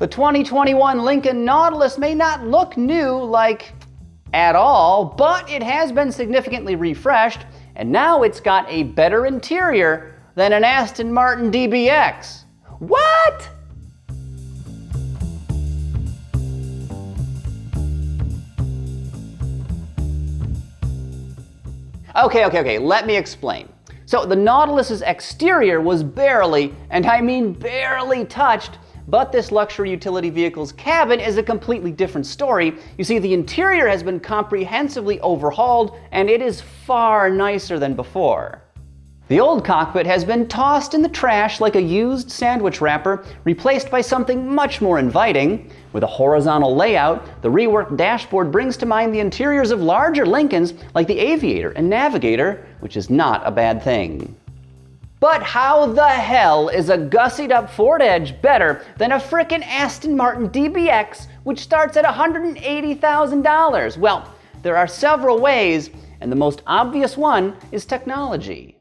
The 2021 Lincoln Nautilus may not look new, like, at all, but it has been significantly refreshed, and now it's got a better interior than an Aston Martin DBX. What? Okay, let me explain. So the Nautilus's exterior was barely, and I mean barely, touched, but this luxury utility vehicle's cabin is a completely different story. You see, the interior has been comprehensively overhauled, and it is far nicer than before. The old cockpit has been tossed in the trash like a used sandwich wrapper, replaced by something much more inviting. With a horizontal layout, the reworked dashboard brings to mind the interiors of larger Lincolns like the Aviator and Navigator, which is not a bad thing. But how the hell is a gussied up Ford Edge better than a frickin' Aston Martin DBX, which starts at $180,000? Well, there are several ways, and the most obvious one is technology.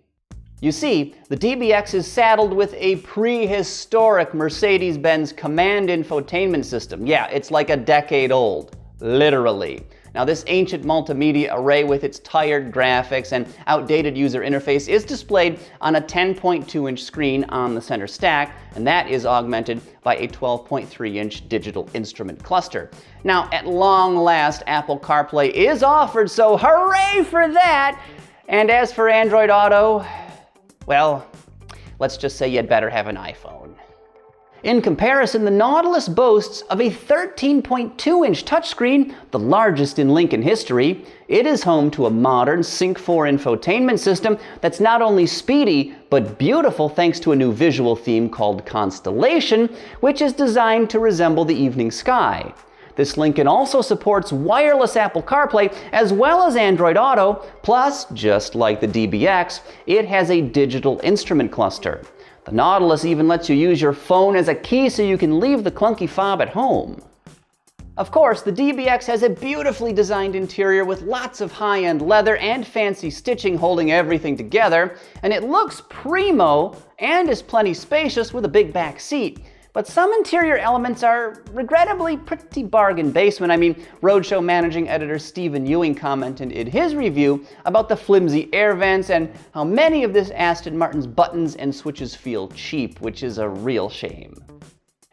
You see, the DBX is saddled with a prehistoric Mercedes-Benz Command Infotainment system. Yeah, it's like a decade old, literally. Now, this ancient multimedia array with its tired graphics and outdated user interface is displayed on a 10.2-inch screen on the center stack, and that is augmented by a 12.3-inch digital instrument cluster. Now, at long last, Apple CarPlay is offered, so hooray for that! And as for Android Auto, well, let's just say you'd better have an iPhone. In comparison, the Nautilus boasts of a 13.2-inch touchscreen, the largest in Lincoln history. It is home to a modern Sync 4 infotainment system that's not only speedy, but beautiful thanks to a new visual theme called Constellation, which is designed to resemble the evening sky. This Lincoln also supports wireless Apple CarPlay as well as Android Auto, plus, just like the DBX, it has a digital instrument cluster. The Nautilus even lets you use your phone as a key so you can leave the clunky fob at home. Of course, the DBX has a beautifully designed interior with lots of high-end leather and fancy stitching holding everything together, and it looks primo and is plenty spacious with a big back seat. But some interior elements are regrettably pretty bargain basement. I mean, Roadshow managing editor Stephen Ewing commented in his review about the flimsy air vents and how many of this Aston Martin's buttons and switches feel cheap, which is a real shame.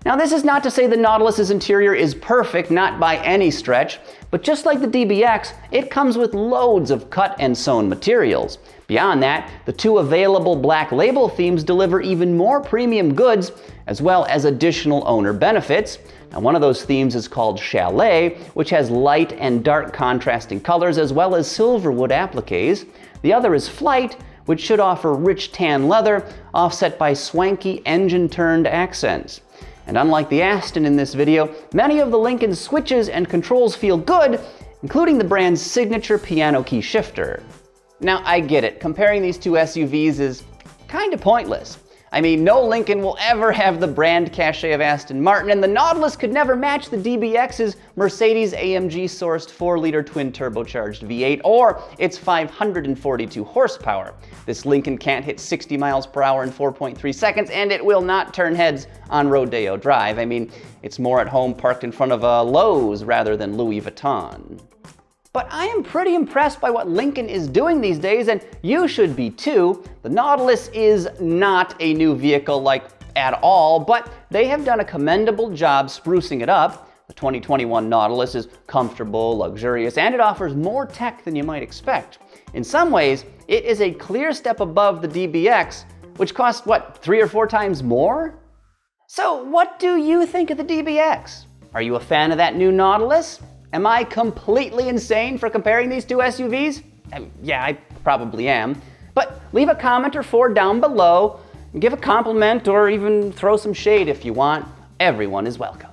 Now, this is not to say the Nautilus's interior is perfect, not by any stretch, but just like the DBX, it comes with loads of cut and sewn materials. Beyond that, the two available black label themes deliver even more premium goods, as well as additional owner benefits. Now, one of those themes is called Chalet, which has light and dark contrasting colors, as well as silverwood appliques. The other is Flight, which should offer rich tan leather, offset by swanky engine-turned accents. And unlike the Aston in this video, many of the Lincoln's switches and controls feel good, including the brand's signature piano key shifter. Now, I get it, comparing these two SUVs is kind of pointless. I mean, no Lincoln will ever have the brand cachet of Aston Martin, and the Nautilus could never match the DBX's Mercedes-AMG-sourced 4-liter twin-turbocharged V8 or its 542 horsepower. This Lincoln can't hit 60 miles per hour in 4.3 seconds, and it will not turn heads on Rodeo Drive. I mean, it's more at home parked in front of a Lowe's rather than Louis Vuitton. But I am pretty impressed by what Lincoln is doing these days, and you should be too. The Nautilus is not a new vehicle at all, but they have done a commendable job sprucing it up. The 2021 Nautilus is comfortable, luxurious, and it offers more tech than you might expect. In some ways, it is a clear step above the DBX, which costs, what, 3 or 4 times more? So what do you think of the DBX? Are you a fan of that new Nautilus? Am I completely insane for comparing these two SUVs? Yeah, I probably am. But leave a comment or 4 down below, give a compliment, or even throw some shade if you want. Everyone is welcome.